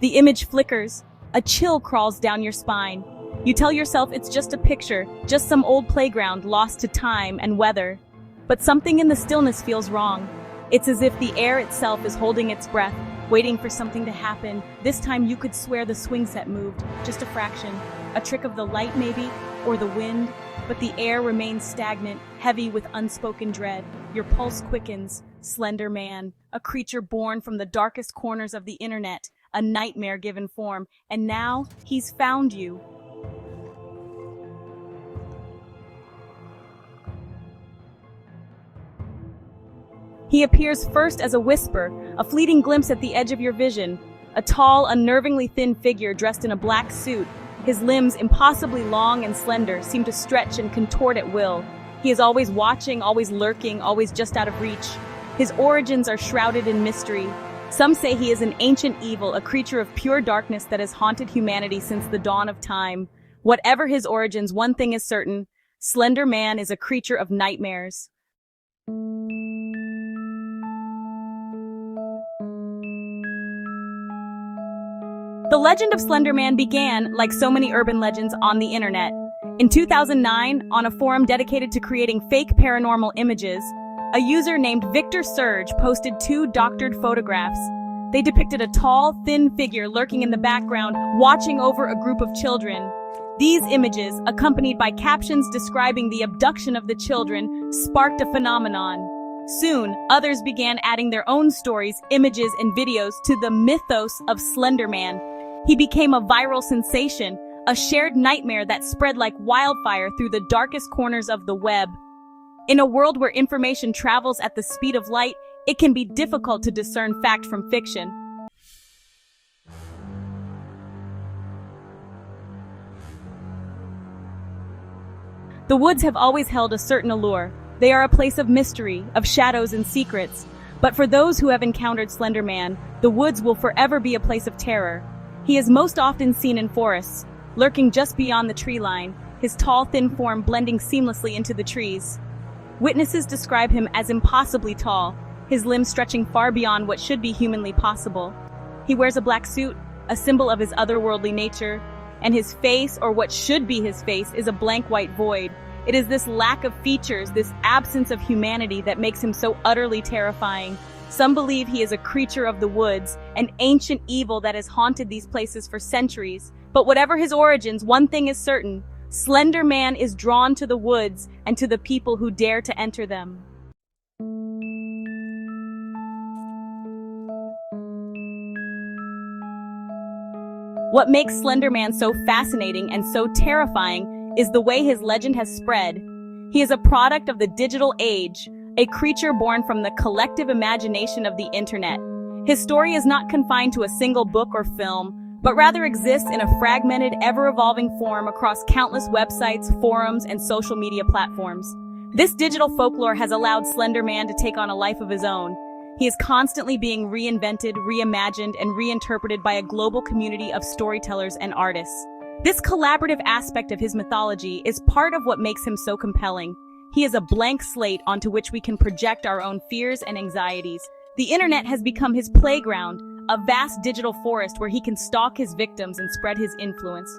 The image flickers. A chill crawls down your spine. You tell yourself it's just a picture, just some old playground lost to time and weather. But something in the stillness feels wrong. It's as if the air itself is holding its breath, waiting for something to happen. This time you could swear the swing set moved, just a fraction. A trick of the light maybe, or the wind. But the air remains stagnant, heavy with unspoken dread. Your pulse quickens. Slender Man, a creature born from the darkest corners of the internet, a nightmare given form, and now he's found you. He appears first as a whisper, a fleeting glimpse at the edge of your vision. A tall, unnervingly thin figure dressed in a black suit. His limbs, impossibly long and slender, seem to stretch and contort at will. He is always watching, always lurking, always just out of reach. His origins are shrouded in mystery. Some say he is an ancient evil, a creature of pure darkness that has haunted humanity since the dawn of time. Whatever his origins, one thing is certain: Slender Man is a creature of nightmares. The legend of Slender Man began, like so many urban legends, on the internet. In 2009, on a forum dedicated to creating fake paranormal images, a user named Victor Surge posted 2 doctored photographs. They depicted a tall, thin figure lurking in the background, watching over a group of children. These images, accompanied by captions describing the abduction of the children, sparked a phenomenon. Soon, others began adding their own stories, images, and videos to the mythos of Slender Man. He became a viral sensation, a shared nightmare that spread like wildfire through the darkest corners of the web. In a world where information travels at the speed of light, it can be difficult to discern fact from fiction. The woods have always held a certain allure. They are a place of mystery, of shadows and secrets. But for those who have encountered Slender Man, the woods will forever be a place of terror. He is most often seen in forests, lurking just beyond the tree line, his tall, thin form blending seamlessly into the trees. Witnesses describe him as impossibly tall, his limbs stretching far beyond what should be humanly possible. He wears a black suit, a symbol of his otherworldly nature, and his face, or what should be his face, is a blank white void. It is this lack of features, this absence of humanity that makes him so utterly terrifying. Some believe he is a creature of the woods, an ancient evil that has haunted these places for centuries. But whatever his origins, one thing is certain: Slender Man is drawn to the woods and to the people who dare to enter them. What makes Slender Man so fascinating and so terrifying is the way his legend has spread. He is a product of the digital age, a creature born from the collective imagination of the internet. His story is not confined to a single book or film, but rather exists in a fragmented, ever-evolving form across countless websites, forums, and social media platforms. This digital folklore has allowed Slender Man to take on a life of his own. He is constantly being reinvented, reimagined, and reinterpreted by a global community of storytellers and artists. This collaborative aspect of his mythology is part of what makes him so compelling. He is a blank slate onto which we can project our own fears and anxieties. The internet has become his playground, a vast digital forest where he can stalk his victims and spread his influence.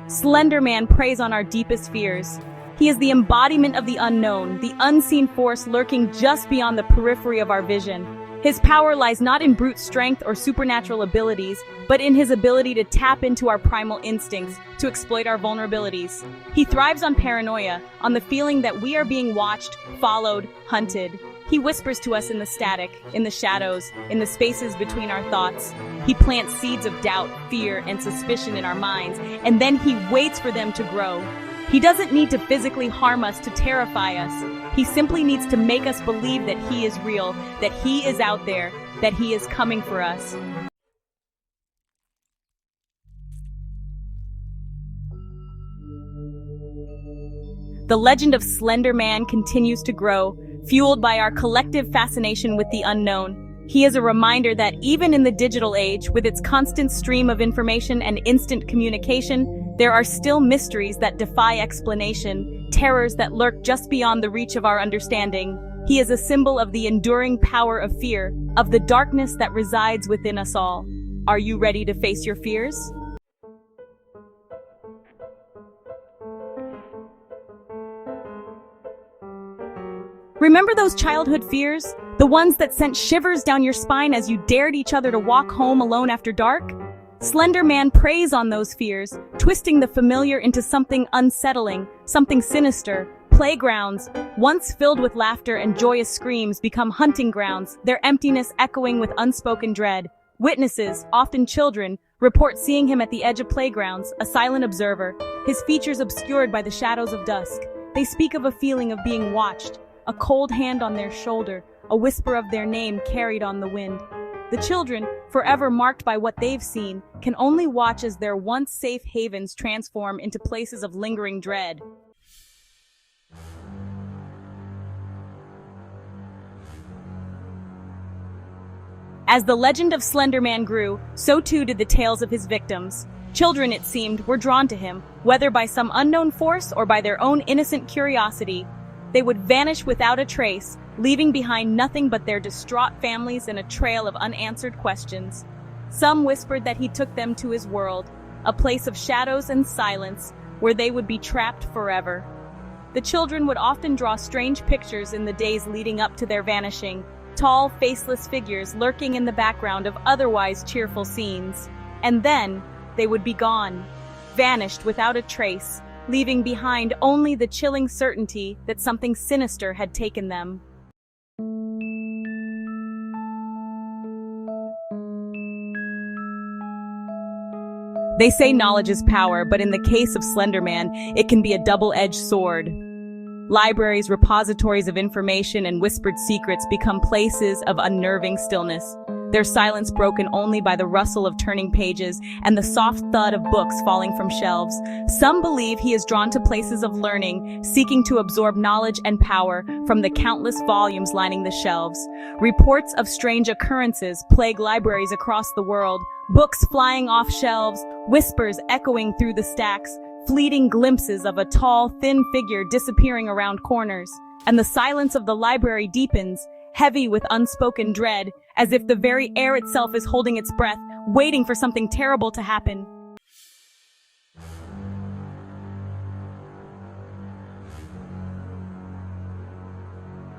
Slender Man preys on our deepest fears. He is the embodiment of the unknown, the unseen force lurking just beyond the periphery of our vision. His power lies not in brute strength or supernatural abilities, but in his ability to tap into our primal instincts, to exploit our vulnerabilities. He thrives on paranoia, on the feeling that we are being watched, followed, hunted. He whispers to us in the static, in the shadows, in the spaces between our thoughts. He plants seeds of doubt, fear, and suspicion in our minds, and then he waits for them to grow. He doesn't need to physically harm us to terrify us. He simply needs to make us believe that he is real, that he is out there, that he is coming for us. The legend of Slender Man continues to grow, fueled by our collective fascination with the unknown. He is a reminder that even in the digital age, with its constant stream of information and instant communication, There are still mysteries that defy explanation, terrors that lurk just beyond the reach of our understanding. He is a symbol of the enduring power of fear, of the darkness that resides within us all. Are you ready to face your fears? Remember those childhood fears? The ones that sent shivers down your spine as you dared each other to walk home alone after dark? Slender Man preys on those fears, twisting the familiar into something unsettling, something sinister. Playgrounds, once filled with laughter and joyous screams, become hunting grounds, their emptiness echoing with unspoken dread. Witnesses, often children, report seeing him at the edge of playgrounds, a silent observer, his features obscured by the shadows of dusk. They speak of a feeling of being watched, a cold hand on their shoulder, a whisper of their name carried on the wind. The children, forever marked by what they've seen, can only watch as their once safe havens transform into places of lingering dread. As the legend of Slender Man grew, so too did the tales of his victims. Children, it seemed, were drawn to him, whether by some unknown force or by their own innocent curiosity. They would vanish without a trace, leaving behind nothing but their distraught families and a trail of unanswered questions. Some whispered that he took them to his world, a place of shadows and silence, where they would be trapped forever. The children would often draw strange pictures in the days leading up to their vanishing, tall, faceless figures lurking in the background of otherwise cheerful scenes. And then, they would be gone, vanished without a trace, leaving behind only the chilling certainty that something sinister had taken them. They say knowledge is power, but in the case of Slender Man, it can be a double-edged sword. Libraries, repositories of information, and whispered secrets become places of unnerving stillness, their silence broken only by the rustle of turning pages and the soft thud of books falling from shelves. Some believe he is drawn to places of learning, seeking to absorb knowledge and power from the countless volumes lining the shelves. Reports of strange occurrences plague libraries across the world, books flying off shelves, whispers echoing through the stacks, fleeting glimpses of a tall, thin figure disappearing around corners. And the silence of the library deepens, heavy with unspoken dread, as if the very air itself is holding its breath, waiting for something terrible to happen.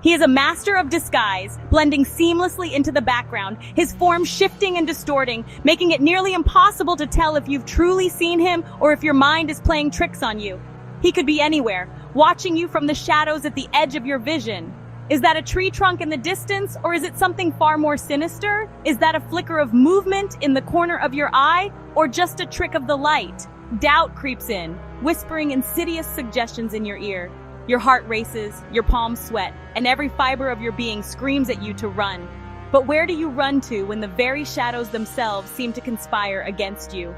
He is a master of disguise, blending seamlessly into the background, his form shifting and distorting, making it nearly impossible to tell if you've truly seen him or if your mind is playing tricks on you. He could be anywhere, watching you from the shadows at the edge of your vision. Is that a tree trunk in the distance, or is it something far more sinister? Is that a flicker of movement in the corner of your eye, or just a trick of the light? Doubt creeps in, whispering insidious suggestions in your ear. Your heart races, your palms sweat, and every fiber of your being screams at you to run. But where do you run to when the very shadows themselves seem to conspire against you?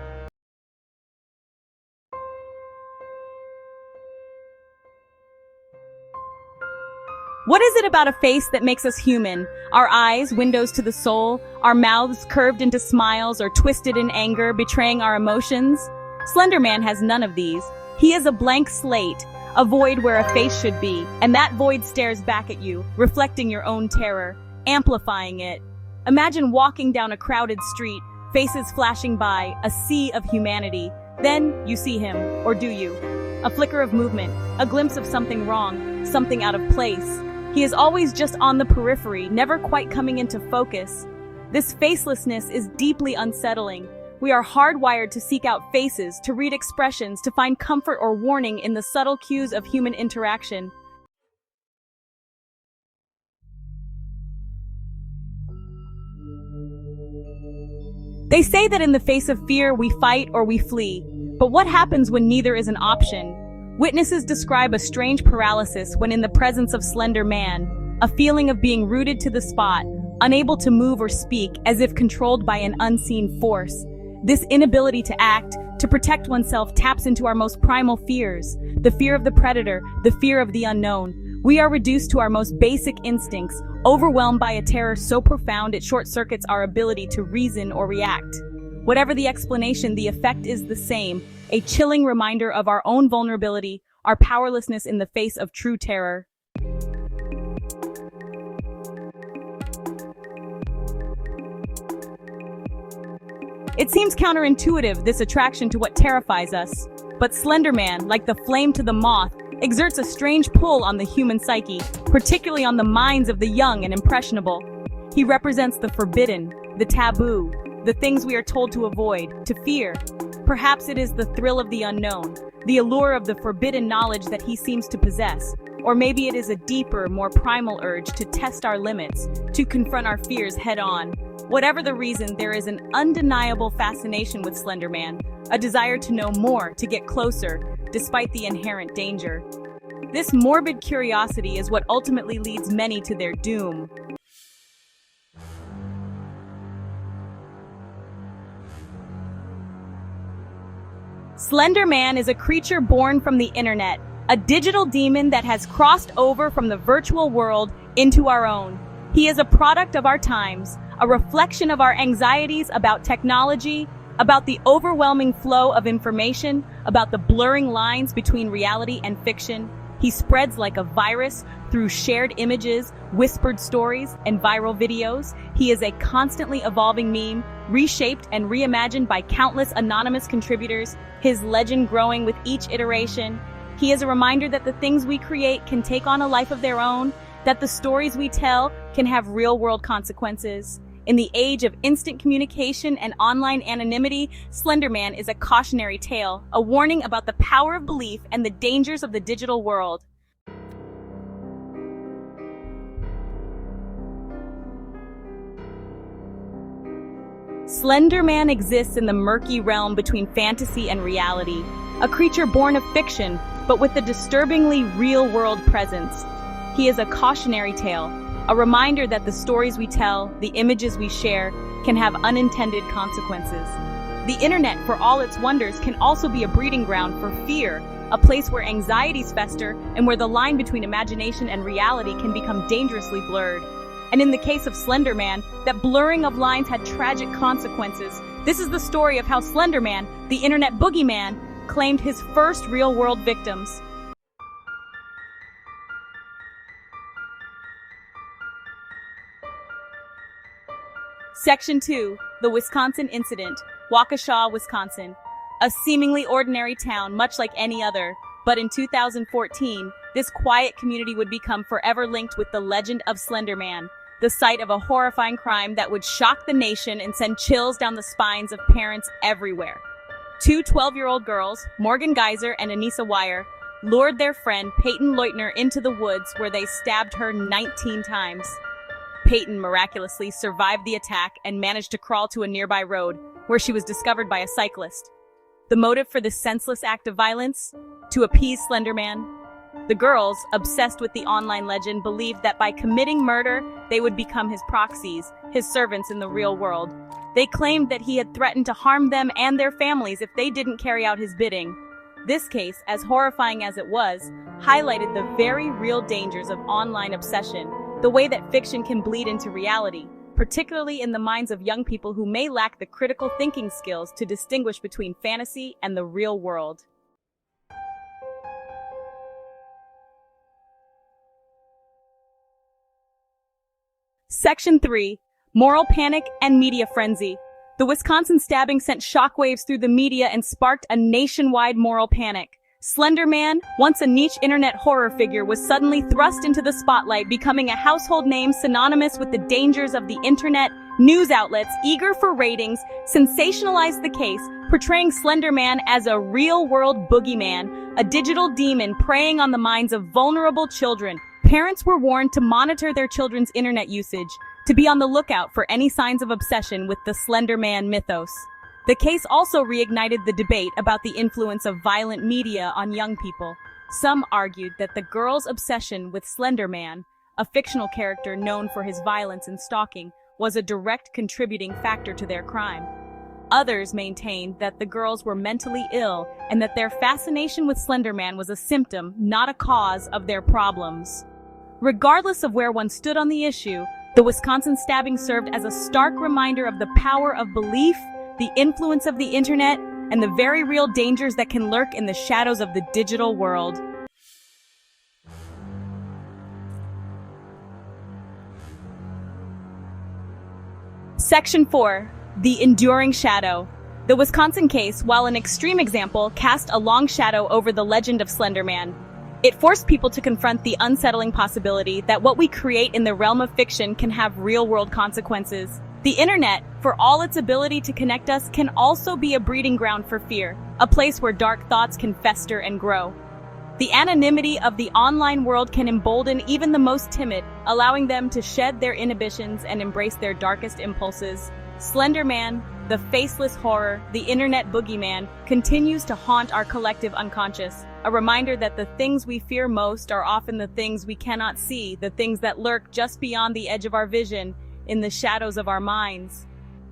What is it about a face that makes us human? Our eyes, windows to the soul, our mouths curved into smiles or twisted in anger, betraying our emotions? Slender Man has none of these. He is a blank slate, a void where a face should be, and that void stares back at you, reflecting your own terror, amplifying it. Imagine walking down a crowded street, faces flashing by, a sea of humanity. Then you see him, or do you? A flicker of movement, a glimpse of something wrong, something out of place. He is always just on the periphery, never quite coming into focus. This facelessness is deeply unsettling. We are hardwired to seek out faces, to read expressions, to find comfort or warning in the subtle cues of human interaction. They say that in the face of fear, we fight or we flee. But what happens when neither is an option? Witnesses describe a strange paralysis when in the presence of Slender Man, a feeling of being rooted to the spot, unable to move or speak, as if controlled by an unseen force. This inability to act, to protect oneself, taps into our most primal fears, the fear of the predator, the fear of the unknown. We are reduced to our most basic instincts, overwhelmed by a terror so profound it short-circuits our ability to reason or react. Whatever the explanation, the effect is the same, a chilling reminder of our own vulnerability, our powerlessness in the face of true terror. It seems counterintuitive, this attraction to what terrifies us. But Slender Man, like the flame to the moth, exerts a strange pull on the human psyche, particularly on the minds of the young and impressionable. He represents the forbidden, the taboo, the things we are told to avoid, to fear. Perhaps it is the thrill of the unknown, the allure of the forbidden knowledge that he seems to possess. Or maybe it is a deeper, more primal urge to test our limits, to confront our fears head-on. Whatever the reason, there is an undeniable fascination with Slender Man, a desire to know more, to get closer, despite the inherent danger. This morbid curiosity is what ultimately leads many to their doom. Slender Man is a creature born from the internet, a digital demon that has crossed over from the virtual world into our own. He is a product of our times, a reflection of our anxieties about technology, about the overwhelming flow of information, about the blurring lines between reality and fiction. He spreads like a virus through shared images, whispered stories, and viral videos. He is a constantly evolving meme, reshaped and reimagined by countless anonymous contributors, his legend growing with each iteration. He is a reminder that the things we create can take on a life of their own, that the stories we tell can have real-world consequences. In the age of instant communication and online anonymity, Slender Man is a cautionary tale, a warning about the power of belief and the dangers of the digital world. Slender Man exists in the murky realm between fantasy and reality, a creature born of fiction, but with a disturbingly real-world presence. He is a cautionary tale, a reminder that the stories we tell, the images we share, can have unintended consequences. The internet, for all its wonders, can also be a breeding ground for fear, a place where anxieties fester and where the line between imagination and reality can become dangerously blurred. And in the case of Slender Man, that blurring of lines had tragic consequences. This is the story of how Slender Man, the internet boogeyman, claimed his first real-world victims. Section 2. The Wisconsin Incident. Waukesha, Wisconsin. A seemingly ordinary town, much like any other. But in 2014, this quiet community would become forever linked with the legend of Slender Man, the site of a horrifying crime that would shock the nation and send chills down the spines of parents everywhere. Two 12-year-old girls, Morgan Geyser and Anissa Wire, lured their friend Peyton Leutner into the woods where they stabbed her 19 times. Peyton miraculously survived the attack and managed to crawl to a nearby road, where she was discovered by a cyclist. The motive for this senseless act of violence? To appease Slender Man. The girls, obsessed with the online legend, believed that by committing murder, they would become his proxies, his servants in the real world. They claimed that he had threatened to harm them and their families if they didn't carry out his bidding. This case, as horrifying as it was, highlighted the very real dangers of online obsession, the way that fiction can bleed into reality, particularly in the minds of young people who may lack the critical thinking skills to distinguish between fantasy and the real world. Section 3. Moral Panic and Media Frenzy. The Wisconsin stabbing sent shockwaves through the media and sparked a nationwide moral panic. Slender Man, once a niche internet horror figure, was suddenly thrust into the spotlight, becoming a household name synonymous with the dangers of the internet. News outlets, eager for ratings, sensationalized the case, portraying Slender Man as a real-world boogeyman, a digital demon preying on the minds of vulnerable children. Parents were warned to monitor their children's internet usage, to be on the lookout for any signs of obsession with the Slender Man mythos. The case also reignited the debate about the influence of violent media on young people. Some argued that the girls' obsession with Slender Man, a fictional character known for his violence and stalking, was a direct contributing factor to their crime. Others maintained that the girls were mentally ill and that their fascination with Slender Man was a symptom, not a cause, of their problems. Regardless of where one stood on the issue, the Wisconsin stabbing served as a stark reminder of the power of belief, the influence of the internet, and the very real dangers that can lurk in the shadows of the digital world. Section 4. The Enduring Shadow. The Wisconsin case, while an extreme example, cast a long shadow over the legend of Slender Man. It forced people to confront the unsettling possibility that what we create in the realm of fiction can have real-world consequences. The internet, for all its ability to connect us, can also be a breeding ground for fear, a place where dark thoughts can fester and grow. The anonymity of the online world can embolden even the most timid, allowing them to shed their inhibitions and embrace their darkest impulses. Slender Man, the faceless horror, the internet boogeyman, continues to haunt our collective unconscious, a reminder that the things we fear most are often the things we cannot see, the things that lurk just beyond the edge of our vision, in the shadows of our minds.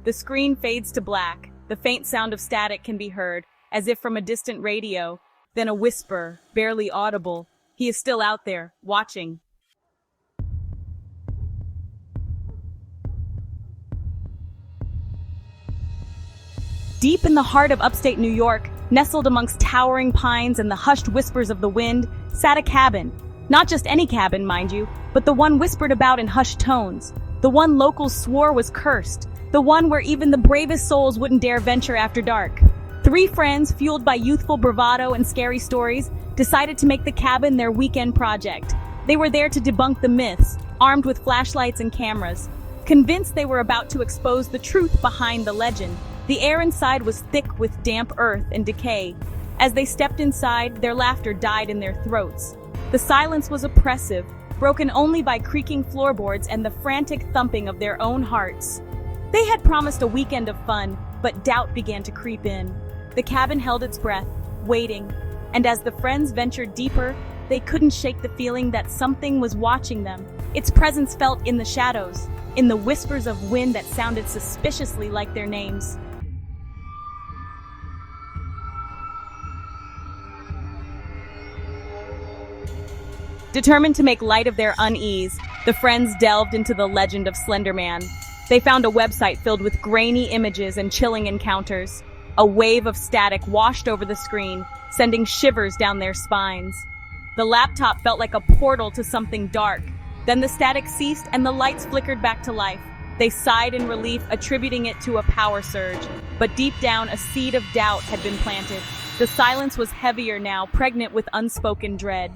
The screen fades to black. The faint sound of static can be heard, as if from a distant radio. Then a whisper, barely audible. He is still out there, watching. Deep in the heart of upstate New York, nestled amongst towering pines and the hushed whispers of the wind, sat a cabin. Not just any cabin, mind you, but the one whispered about in hushed tones. The one locals swore was cursed. The one where even the bravest souls wouldn't dare venture after dark. 3 friends, fueled by youthful bravado and scary stories, decided to make the cabin their weekend project. They were there to debunk the myths, armed with flashlights and cameras. Convinced they were about to expose the truth behind the legend, the air inside was thick with damp earth and decay. As they stepped inside, their laughter died in their throats. The silence was oppressive, broken only by creaking floorboards and the frantic thumping of their own hearts. They had promised a weekend of fun, but doubt began to creep in. The cabin held its breath, waiting, and as the friends ventured deeper, they couldn't shake the feeling that something was watching them. Its presence felt in the shadows, in the whispers of wind that sounded suspiciously like their names. Determined to make light of their unease, the friends delved into the legend of Slender Man. They found a website filled with grainy images and chilling encounters. A wave of static washed over the screen, sending shivers down their spines. The laptop felt like a portal to something dark. Then the static ceased and the lights flickered back to life. They sighed in relief, attributing it to a power surge. But deep down, a seed of doubt had been planted. The silence was heavier now, pregnant with unspoken dread.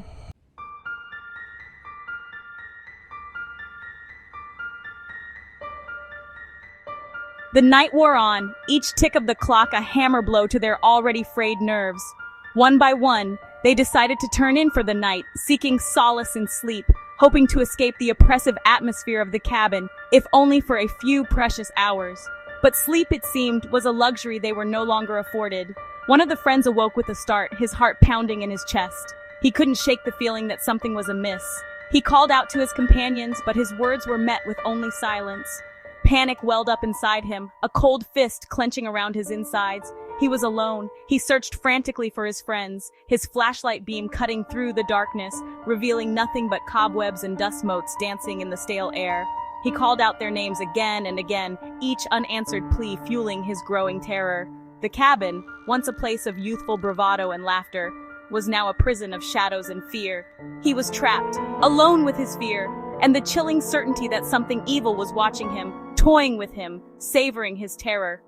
The night wore on, each tick of the clock a hammer blow to their already frayed nerves. One by one, they decided to turn in for the night, seeking solace in sleep, hoping to escape the oppressive atmosphere of the cabin, if only for a few precious hours. But sleep, it seemed, was a luxury they were no longer afforded. One of the friends awoke with a start, his heart pounding in his chest. He couldn't shake the feeling that something was amiss. He called out to his companions, but his words were met with only silence. Panic welled up inside him, a cold fist clenching around his insides. He was alone. He searched frantically for his friends, his flashlight beam cutting through the darkness, revealing nothing but cobwebs and dust motes dancing in the stale air. He called out their names again and again, each unanswered plea fueling his growing terror. The cabin, once a place of youthful bravado and laughter, was now a prison of shadows and fear. He was trapped, alone with his fear, and the chilling certainty that something evil was watching him, toying with him, savoring his terror.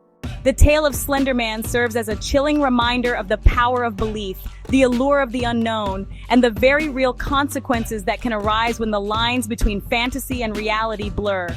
The tale of Slender Man serves as a chilling reminder of the power of belief, the allure of the unknown, and the very real consequences that can arise when the lines between fantasy and reality blur.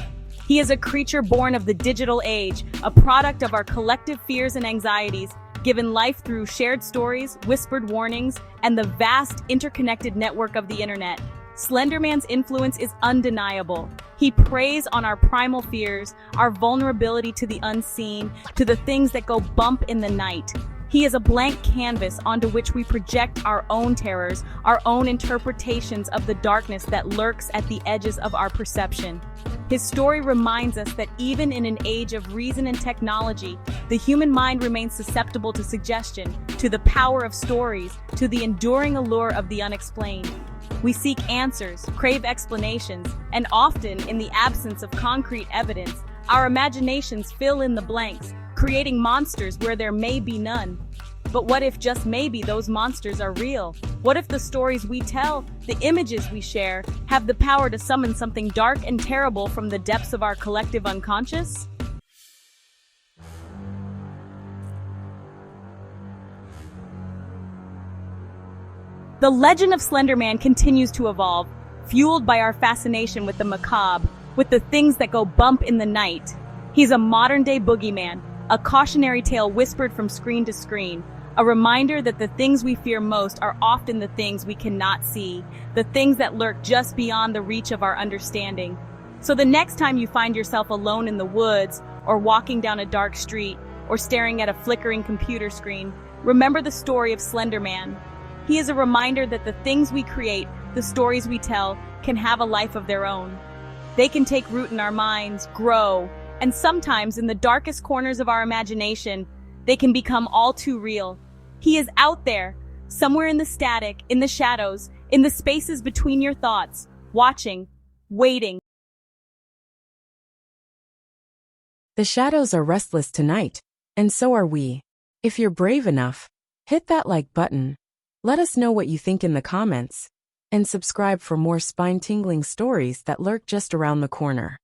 He is a creature born of the digital age, a product of our collective fears and anxieties, given life through shared stories, whispered warnings, and the vast interconnected network of the internet. Slender Man's influence is undeniable. He preys on our primal fears, our vulnerability to the unseen, to the things that go bump in the night. He is a blank canvas onto which we project our own terrors, our own interpretations of the darkness that lurks at the edges of our perception. His story reminds us that even in an age of reason and technology, the human mind remains susceptible to suggestion, to the power of stories, to the enduring allure of the unexplained. We seek answers, crave explanations, and often, in the absence of concrete evidence, our imaginations fill in the blanks, creating monsters where there may be none. But what if just maybe those monsters are real? What if the stories we tell, the images we share, have the power to summon something dark and terrible from the depths of our collective unconscious? The legend of Slender Man continues to evolve, fueled by our fascination with the macabre, with the things that go bump in the night. He's a modern-day boogeyman, a cautionary tale whispered from screen to screen, a reminder that the things we fear most are often the things we cannot see, the things that lurk just beyond the reach of our understanding. So the next time you find yourself alone in the woods, or walking down a dark street, or staring at a flickering computer screen, remember the story of Slender Man. He is a reminder that the things we create, the stories we tell, can have a life of their own. They can take root in our minds, grow, and sometimes in the darkest corners of our imagination, they can become all too real. He is out there, somewhere in the static, in the shadows, in the spaces between your thoughts, watching, waiting. The shadows are restless tonight, and so are we. If you're brave enough, hit that like button. Let us know what you think in the comments, and subscribe for more spine-tingling stories that lurk just around the corner.